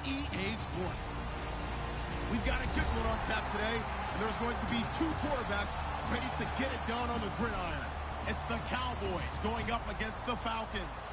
EA Sports. We've got a good one on tap today, and there's going to be two quarterbacks ready to get it done on the gridiron. It's the Cowboys going up against the Falcons.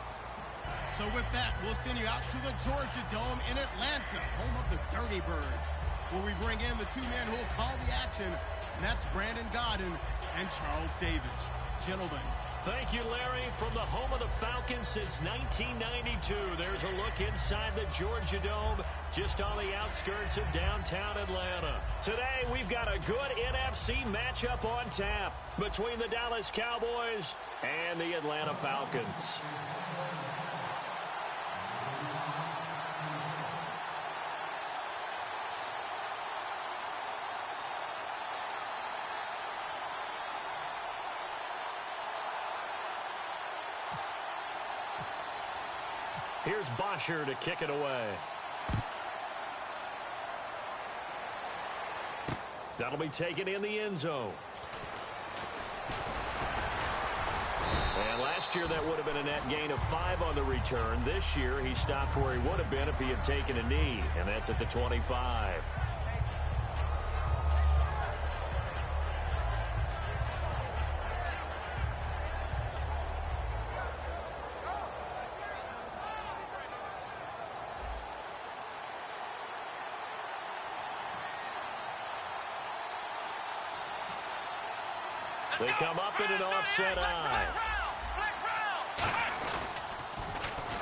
So with that, we'll send you out to the Georgia Dome in Atlanta, home of the Dirty Birds, where we bring in the two men who will call the action, and that's Brandon Godden and Charles Davis. Gentlemen. Thank you, Larry. From the home of the Falcons since 1992, there's a look inside the Georgia Dome, just on the outskirts of downtown Atlanta. Today, we've got a good NFC matchup on tap between the Dallas Cowboys and the Atlanta Falcons. Here's Bosher to kick it away. That'll be taken in the end zone. And last year that would have been a net gain of 5 on the return. This year he stopped where he would have been if he had taken a knee, and that's at the 25. They come up in an offset eye.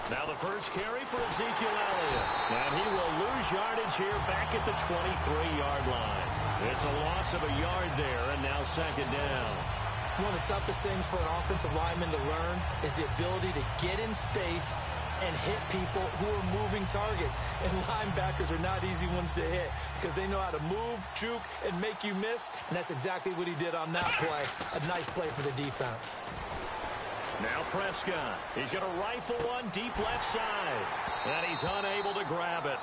Now the first carry for Ezekiel Elliott. And he will lose yardage here back at the 23-yard line. It's a loss of a yard there, and now second down. One of the toughest things for an offensive lineman to learn is the ability to get in space and hit people who are moving targets. And linebackers are not easy ones to hit because they know how to move, juke, and make you miss. And that's exactly what he did on that play. A nice play for the defense. Now Prescott. He's going to rifle one deep left side. And he's unable to grab it.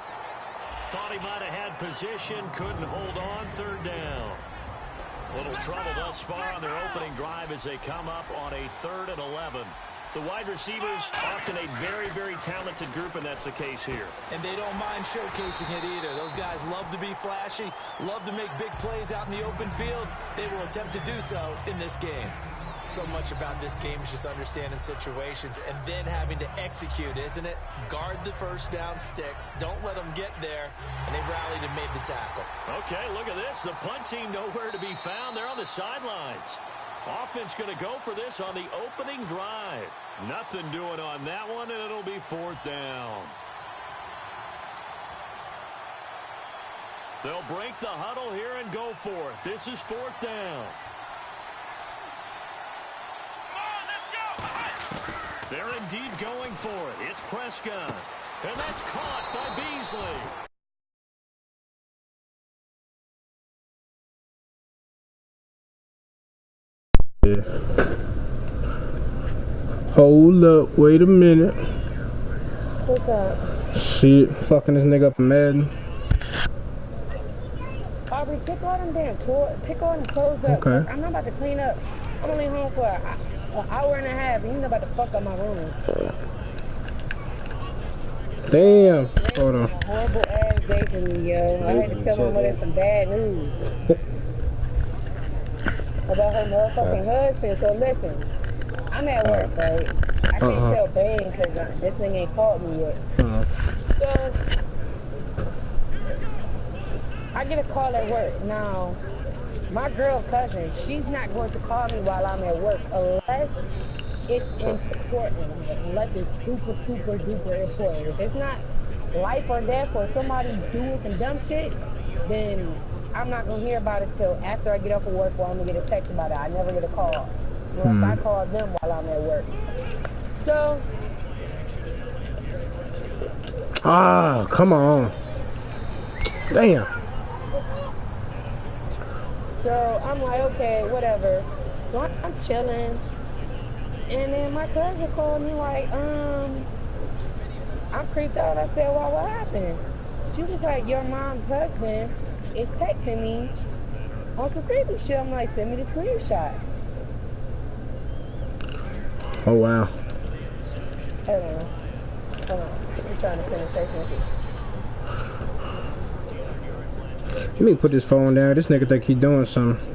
Thought he might have had position. Couldn't hold on. Third down. Little trouble thus far on their opening drive as they come up on a 3rd and 11. The wide receivers, often a very, very talented group, and that's the case here. And they don't mind showcasing it either. Those guys love to be flashy, love to make big plays out in the open field. They will attempt to do so in this game. So much about this game is just understanding situations and then having to execute, isn't it? Guard the first down sticks. Don't let them get there. And they rallied and made the tackle. Okay, look at this. The punt team nowhere to be found. They're on the sidelines. Offense going to go for this on the opening drive. Nothing doing on that one, and it'll be 4th down. They'll break the huddle here and go for it. This is 4th down. They're indeed going for it. It's Prescott. And that's caught by Beasley. Hold up, wait a minute. What's up? Shit, fucking this nigga up in Madden. Aubrey, pick all them damn toys. Pick all them clothes up. Okay. I'm not about to clean up. I'm only home for an hour and a half, and you're not about to fuck up my room. Damn. Hold on. A horrible ass day for me, yo. I had to tell my mother some bad news about her motherfucking husband. So listen, I'm at work, right? I can't tell Bane because this thing ain't called me yet. So I get a call at work. Now, my girl cousin, she's not going to call me while I'm at work unless it's important, unless it's super, super, duper important. If it's not life or death or somebody doing some dumb shit, then I'm not going to hear about it till after I get off of work or I'm going to get a text about it. I never get a call unless I call them while I'm at work. So. Ah, come on. Damn. So I'm like, okay, whatever. So I'm chilling. And then my cousin called me like, I'm creeped out. I said, well, what happened? She was like, your mom's husband is texting me on some creepy shit. I'm like, send me the screenshot. Oh, wow. Hold on. I'm trying to finish this with you. You mean put this phone down? This nigga think he doing something.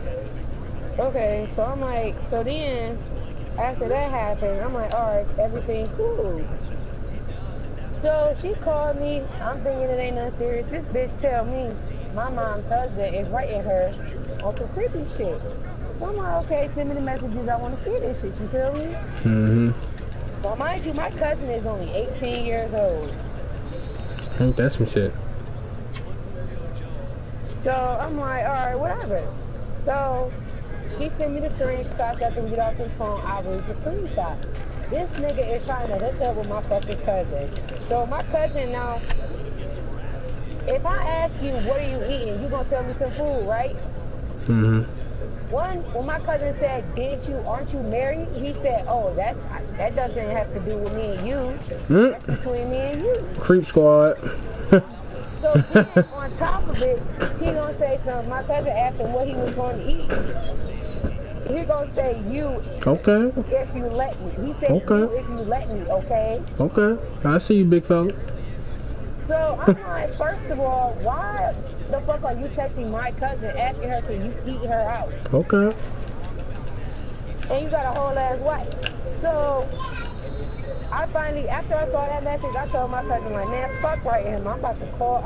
Okay, so I'm like, so then, after that happened, I'm like, alright, everything cool. So she called me, I'm thinking it ain't nothing serious. This bitch tell me my mom's husband is writing her on some creepy shit. So I'm like, okay, send me the messages, I want to see this shit, you feel me? Mm-hmm. Well, mind you, my cousin is only 18 years old. Ain't that some shit? So I'm like, alright, whatever. So she sent me the screenshots after we get off his phone. I read the screenshot. This nigga is trying to hook up with my fucking cousin. So my cousin now, if I ask you, what are you eating? You gonna tell me some food, right? Mm-hmm. When my cousin said, aren't you married? He said, oh, that doesn't have to do with me and you. That's between me and you. Creep squad. So then, on top of it, he gonna say something. My cousin asked him what he was going to eat. He gonna say you. Okay. If you let me. He said Okay. you if you let me. Okay. Okay. I see you, big fella. So I'm like, first of all, why the fuck are you texting my cousin asking her can you eat her out? Okay. And you got a whole ass wife. So I finally, after I saw that message, I told my cousin, like, man, fuck writing him. I'm about to call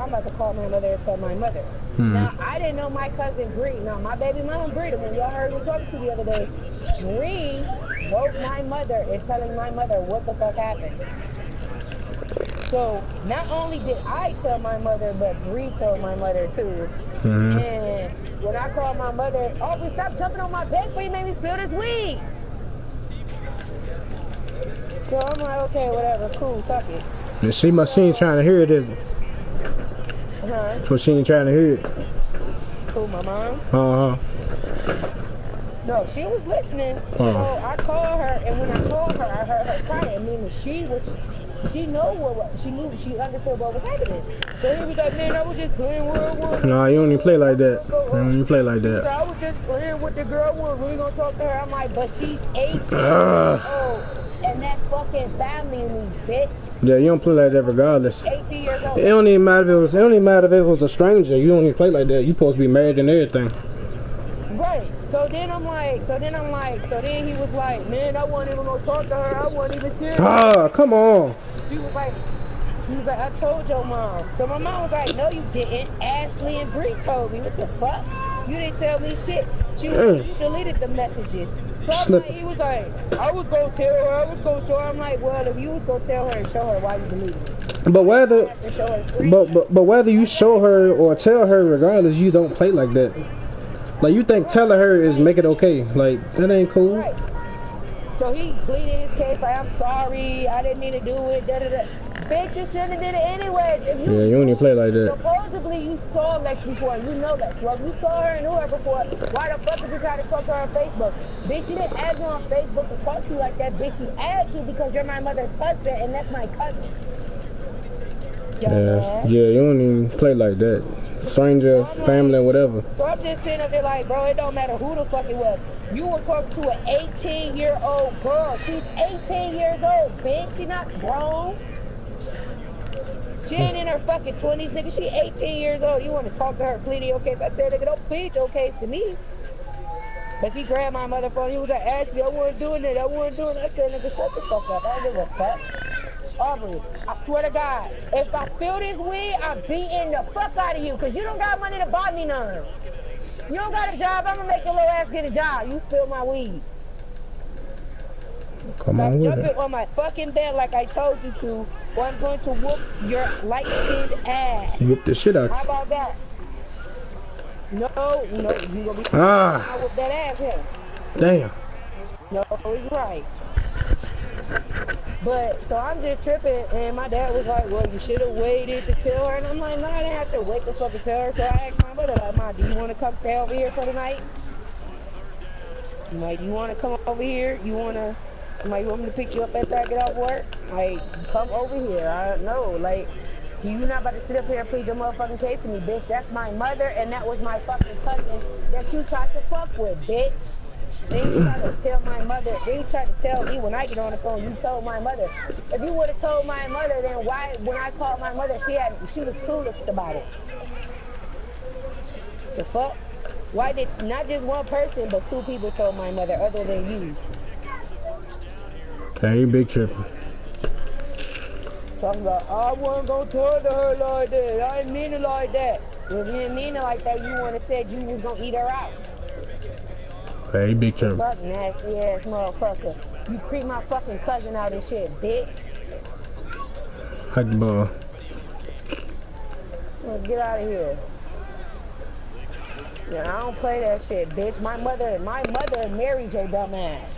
my mother and tell my mother. Now, I didn't know my cousin Bree. Now, my baby mama Bree, when y'all heard me talking to the other day, Bree wrote my mother and telling my mother what the fuck happened. So, not only did I tell my mother, but Bree told my mother too. And when I called my mother, Aubrey, stop jumping on my bed before you make me feel this weed. So I'm like, okay, whatever, cool, fuck it. And she ain't trying to hear it, is it? So she ain't trying to hear it. Who, my mom? No, she was listening. So I called her, and when I called her, I heard her crying. Meaning she understood what was happening. So he was like, man, I was just playing World War. Nah, you don't even play like that. You don't even play like that. So I was just playing with the girl. We're really gonna talk to her. I'm like, but she's 18 years old, and that's fucking family to me, bitch. Yeah, you don't play like that regardless. 18 years old. It don't even matter if it was a stranger. You don't even play like that. You supposed to be married and everything. Right. So then he was like, man, I wasn't even gonna talk to her. I wasn't even serious. Ah, come on. He was like, I told your mom. So my mom was like, no, you didn't. Ashley and Bree told me. What the fuck? You didn't tell me shit. You deleted the messages. So he was like, I was gonna tell her. I was gonna show her. I'm like, well, if you was gonna tell her and show her, why you deleted it? But whether you show her or tell her, regardless, you don't play like that. Like, you think telling her is make it okay. Like, that ain't cool. Right. So he pleaded his case like, I'm sorry, I didn't mean to do it, da-da-da. Bitch, you shouldn't have did it anyway. If you don't even play like that. Supposedly you saw Lex before, and you know Lex. Well, you saw her and knew her before. Why the fuck did you try to talk to her on Facebook? Bitch, she didn't add you on Facebook to talk to you like that. Bitch, she added you because you're my mother's husband, and that's my cousin. Yeah, you don't even play like that. Stranger, family, whatever. So I'm just sitting up there like, bro, it don't matter who the fuck it was. You were talking to an 18-year-old girl. She's 18 years old, bitch. She not grown. She ain't in her fucking 20s, nigga. She 18 years old. You want to talk to her, plead your case. I said, nigga, don't plead your case to me. But he grabbed my mother phone. He was like, Ashley, I wasn't doing it. I said, nigga, shut the fuck up. I don't give a fuck. Aubrey, I swear to God, if I feel this weed, I'm beating the fuck out of you, because you don't got money to buy me none. You don't got a job, I'm going to make your little ass get a job. You spill my weed. Come on with jumping it. on my fucking bed like I told you to, or I'm going to whoop your light-skinned ass. Whoop the shit out. How about that? No, you going to be... I whoop that ass here. Damn. No, he's right. But, so I'm just tripping, and my dad was like, well, you should have waited to tell her. And I'm like, no, I didn't have to wait to fucking tell her. So I asked my mother, like, Mom, do you want to come stay over here for the night? I'm like, you want to come over here? You want me to pick you up after I get off work? Like, come over here. I don't know. Like, you not about to sit up here and plead your motherfucking case to me, bitch. That's my mother, and that was my fucking cousin that you tried to fuck with, bitch. Then you try to tell my mother, then you try to tell me when I get on the phone, you told my mother. If you would have told my mother, then why, when I called my mother, she was clueless about it. The fuck? Why did not just one person, but 2 people told my mother other than you? Hey, big tripping. Talking about, I wasn't gonna talk to her like that. I didn't mean it like that. If you didn't mean it like that, you would have said you was gonna eat her out. Hey, big tripping. Fuck nasty ass motherfucker. You creep my fucking cousin out and shit, bitch. Hike the ball. Let's get out of here. Yeah, I don't play that shit, bitch. My mother married your dumb ass.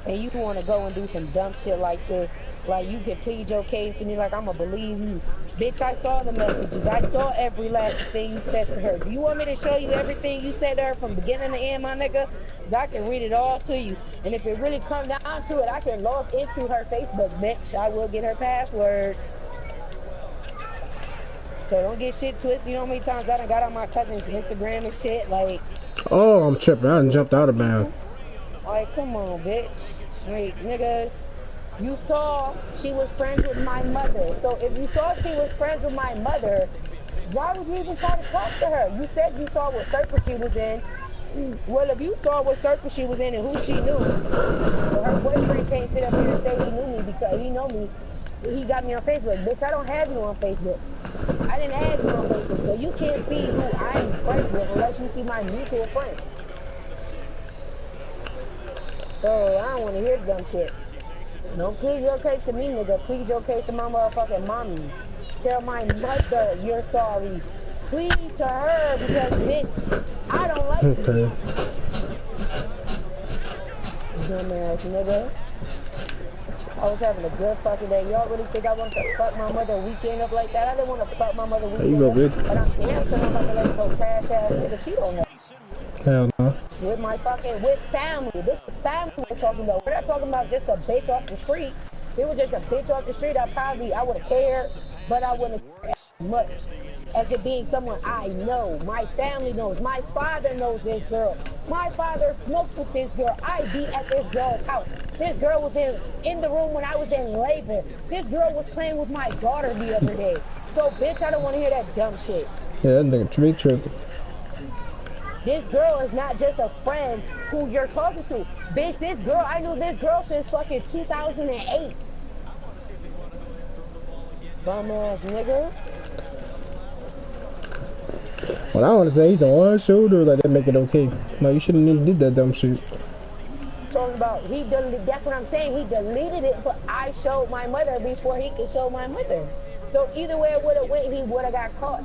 And you wanna go and do some dumb shit like this. Like you can plead your case and you're like, I'ma believe you. Bitch, I saw the messages. I saw every last thing you said to her. Do you want me to show you everything you said to her from beginning to end, my nigga? I can read it all to you. And if it really comes down to it, I can log into her Facebook, bitch. I will get her password. So don't get shit twisted. You know how many times I done got on my cousin's Instagram and shit? Like, Oh, I'm tripping. I done jumped out of bounds. like, come on, bitch. Like, nigga. You saw she was friends with my mother. So if you saw she was friends with my mother, why would you even try to talk to her? You said you saw what circle she was in. Well, if you saw what circle she was in and who she knew, well, her boyfriend can't sit up here and say he knew me because he know me. He got me on Facebook. Bitch, I don't have you on Facebook. I didn't add you on Facebook. So you can't see who I'm friends with unless you see my mutual friends. So I don't want to hear dumb shit. Don't plead your case to me, nigga. Plead your case to my motherfucking mommy. Tell my mother you're sorry. Plead to her because, bitch, I don't like you. Okay. Dumbass nigga. I was having a good fucking day. Y'all really think I wanted to fuck my mother weekend up like that? I didn't want to fuck my mother weekend There you go, bitch. But I'm dancing. I'm about to let some trash ass nigga cheat on her. Hell no. With my fucking, with family. This is family we're talking about. We're not talking about just a bitch off the street. If it was just a bitch off the street, I would have cared, but I wouldn't have cared as much as it being someone I know. My family knows. My father knows this girl. My father smoked with this girl. I be at this girl's house. This girl was in the room when I was in labor. This girl was playing with my daughter the other day. So, bitch, I don't want to hear that dumb shit. Yeah, that nigga big tripping. This girl is not just a friend who you're talking to. Bitch, this girl, I knew this girl since fucking 2008. Bum ass nigga. Well, I want to say he's on one shoulder, like that make it okay. No, you shouldn't even did that dumb shit. Talking about, that's what I'm saying. He deleted it, but I showed my mother before he could show my mother. So either way it would have went, he would have got caught.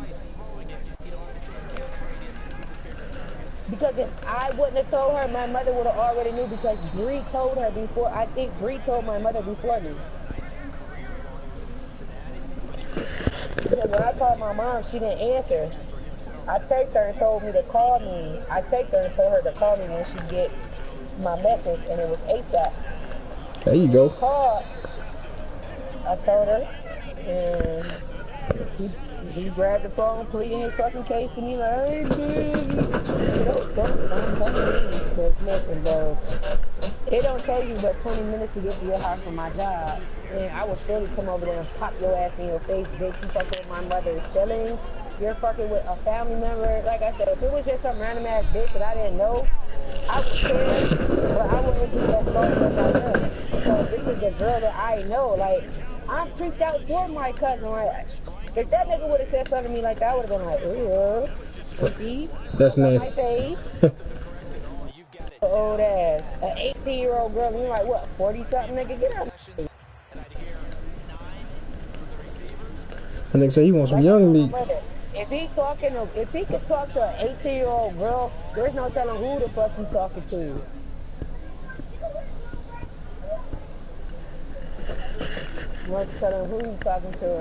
Because if I wouldn't have told her, my mother would have already knew because Bree told her before. I think Bree told my mother before me. Because when I called my mom, she didn't answer. I texted her and told me to call me. I texted her and told her to call me when she get my message, and it was ASAP. There you go. Called. I told her, and he grabbed the phone, pleading his fucking case to me like, hey, baby. Listen, bro. It don't take you but 20 minutes to get to your house from my job. And I will surely come over there and pop your ass in your face, bitch. You fucking with my mother. Selling, you're fucking with a family member. Like I said, if it was just some random ass bitch that I didn't know, I would care, but I wouldn't be that close as I am. Because this is the girl that I know. Like, I'm freaked out for my cousin. Like, if that nigga would have said something to me like that, I would have been like, ew. That's nice. My face. Old ass. An 18-year-old girl, and you're like, what, 40-something nigga? Get out of my face. I think so. He wants some young meat. If he could talk to an 18-year-old girl, there's no telling who the fuck he's talking to. No telling who he's talking to.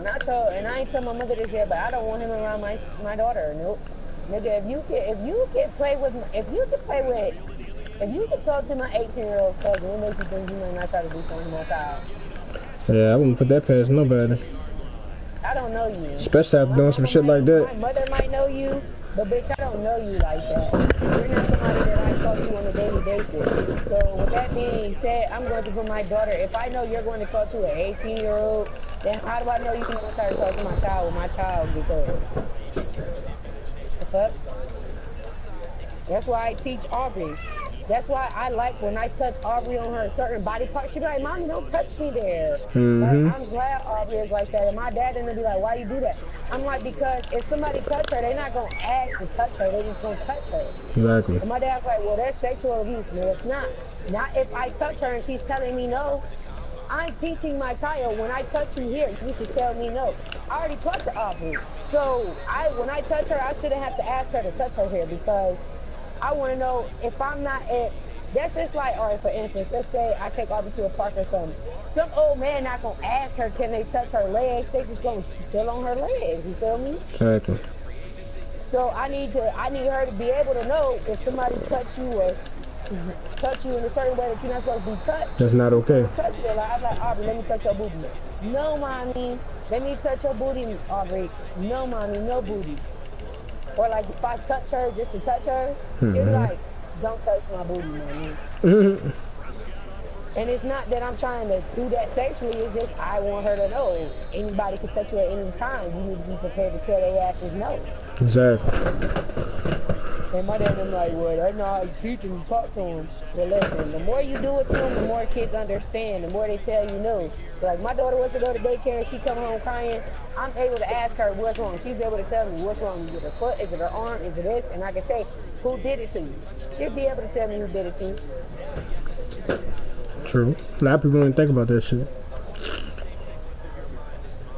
And I ain't told my mother this yet, but I don't want him around my daughter. Nope. Nigga, if you can talk to my 18-year-old cousin, it makes you think you might not try to do something to my child. Yeah, I wouldn't put that past nobody. I don't know you. Especially after doing some shit like that. My mother might know you, but bitch, I don't know you like that. You're not somebody that I talk to on a daily basis. So with that being said, I'm going to put my daughter, if I know you're going to talk to an 18-year-old, then how do I know you're going to try to talk to my child when my child gets old? The fuck? That's why I teach Aubrey. That's why I like when I touch Aubrey on her certain body part. She be like, Mommy, don't touch me there. Like, I'm glad Aubrey is like that. And my dad and they be like, why you do that? I'm like, because if somebody touch her, they're not going to ask to touch her. They just going to touch her. Exactly. And my dad's like, well, that's sexual abuse. No, it's not. Not if I touch her and she's telling me no. I'm teaching my child, when I touch you here, you should tell me no. I already talked to Aubrey. So when I touch her, I shouldn't have to ask her to touch her here because I want to know if I'm not at, that's just like, all right, for instance, let's say I take Aubrey to a park or something. Some old man not going to ask her, can they touch her legs? They just going to still on her legs, you feel me? Exactly. So I need her to be able to know if somebody touch you or touch you in a certain way that you're not supposed to be touched. That's not okay. Touch you. Like, I'm like, Aubrey, let me touch your booty. No, Mommy. Let me touch your booty, Aubrey. No, Mommy, no booty. Or like if I touch her just to touch her, she's like, don't touch my booty, Mommy. And it's not that I'm trying to do that sexually, it's just I want her to know anybody can touch you at any time. You need to be prepared to tell their asses no. Exactly. And my dad was like, well, that's not how you teach them, you talk to them. Well, listen, the more you do it to them, the more kids understand, the more they tell you no. So like my daughter wants to go to daycare and she come home crying, I'm able to ask her what's wrong. She's able to tell me what's wrong. Is it her foot? Is it her arm? Is it this? And I can say, who did it to you? She'll be able to tell me who did it to you. True. A lot of people don't think about that shit.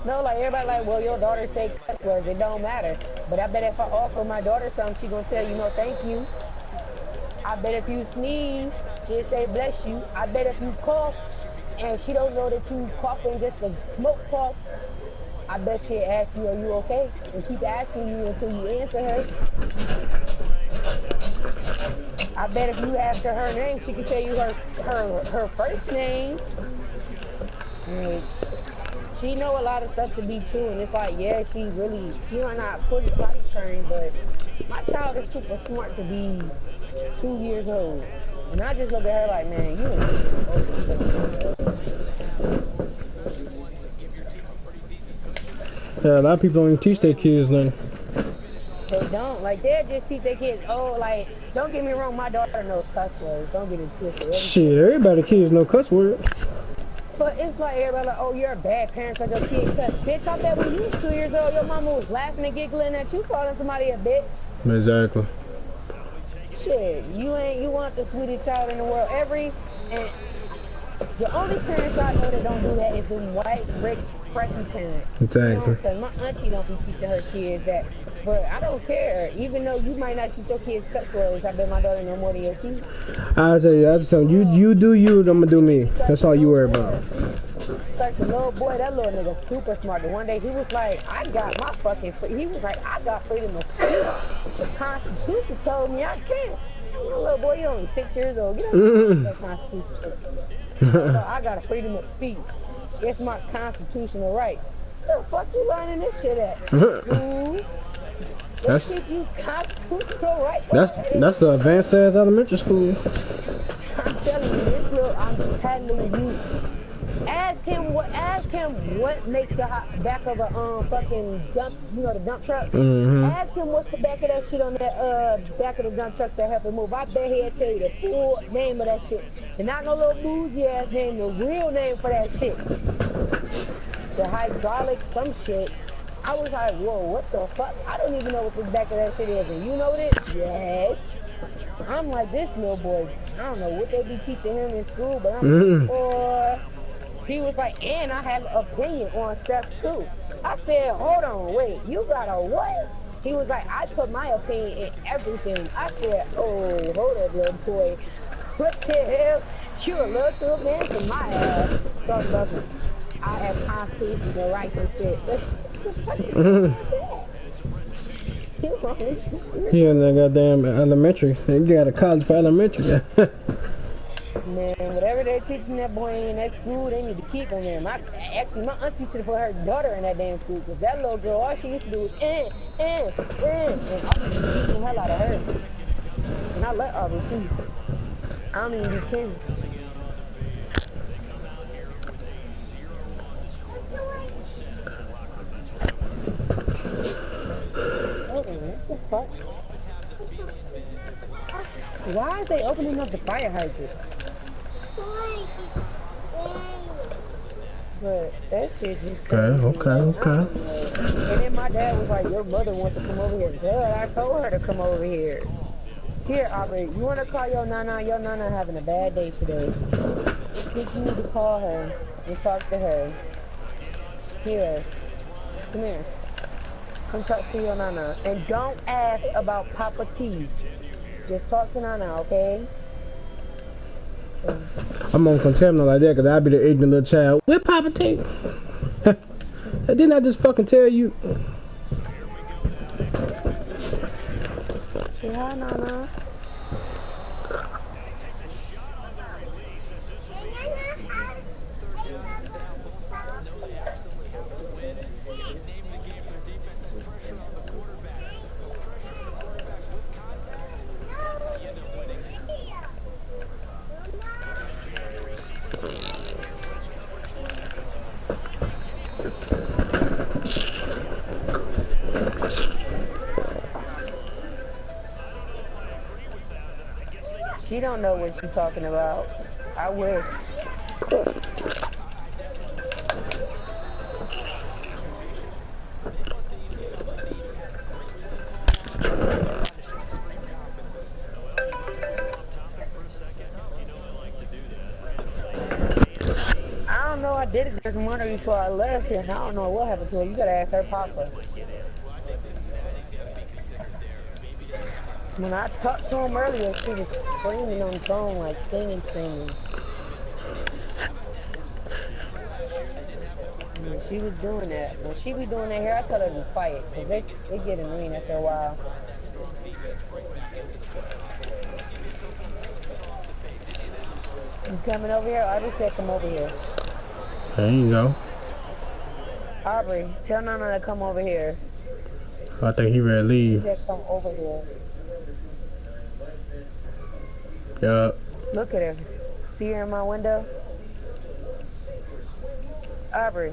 No, like everybody like, well, your daughter say cuss words, it don't matter. But I bet if I offer my daughter something, she gonna tell you no thank you. I bet if you sneeze, she'll say bless you. I bet if you cough and she don't know that you coughing just a smoke cough, I bet she'll ask you, are you okay? And keep asking you until you answer her. I bet if you ask her name, she can tell you her first name. She know a lot of stuff to be true, and it's like, yeah, she might not fully potty trained, but my child is super smart to be 2 years old. And I just look at her like, man, you Yeah, a lot of people don't even teach their kids nothing. They don't. Like, they'll just teach their kids, oh, like, don't get me wrong, my daughter knows cuss words. Don't get it twisted. Shit, everybody kids know cuss words. But it's like everybody like, oh, you're a bad parent because your kid cuss. Bitch, I bet when you was 2 years old, your mama was laughing and giggling at you calling somebody a bitch. Exactly. Shit, you want the sweetest child in the world. And the only parents I know that don't do that is them white, rich, preppy parents. Exactly. Because my auntie don't be teaching her kids that. But I don't care. Even though you might not teach your kids cuss words, I bet my daughter know more than your kids. I just tell you do you, I'm gonna do me. That's all you worry about. Such a little boy, that little nigga super smart. The one day he was like, I got my fucking he was like, I got freedom of speech. The Constitution told me I can't. I'm a little boy, you only 6 years old. You don't know the Constitution shit. So I got a freedom of speech. It's my constitutional right. Where the fuck you learning this shit at? That's you constitutional right. That's the advanced ass elementary school. I'm telling you, this little, I'm telling you. Ask him what makes the back of a fucking dump, you know, the dump truck. Ask him what's the back of that shit on that back of the dump truck that help him move. I bet he'll tell you the full name of that shit. And not no little bougie ass name, the real name for that shit. The hydraulic some shit. I was like, whoa, what the fuck? I don't even know what the back of that shit is. And you know what it is? Yes. I'm like, this little boy, I don't know what they be teaching him in school, but I'm like, boy. He was like, and I have an opinion on stuff too. I said, hold on, wait, you got a what? He was like, I put my opinion in everything. I said, oh, hold up, little boy. What the hell? You a little too man for my ass. Talk about it. I have constitutional rights and shit. He in the goddamn elementary. He got a college for elementary. Man, whatever they're teaching that boy in that school, they need to keep him there. My auntie should have put her daughter in that damn school, because that little girl, all she used to do was and I was beating the hell out of her. And I let Aubrey see. I don't even be kidding. What the fuck? Why are they opening up the fire hydrant? But that shit just Okay. And then my dad was like, your mother wants to come over here. Dad, I told her to come over here. Here, Aubrey, you want to call your nana? Your nana having a bad day today. I think you need to call her and talk to her. Here. Come here. Come talk to your nana. And don't ask about Papa T. Just talk to nana, okay? I'm gonna contempt her like that because I'll be the ignorant little child. Where Papa T? Didn't I just fucking tell you? Say hi, nana. She don't know what she's talking about. I wish. I don't know. I did it this morning before I left here, and I don't know what happened to her. You gotta ask her papa. When I talked to him earlier, she was screaming on the phone, like singing. When she was doing that, when she be doing that here, I tell her to be quiet, because they get annoying after a while. You coming over here? Aubrey said come over here. There you go. Aubrey, tell Nana to come over here. I think he ready to leave. He said come over here. Yeah. Look at her. See her in my window? Aubrey.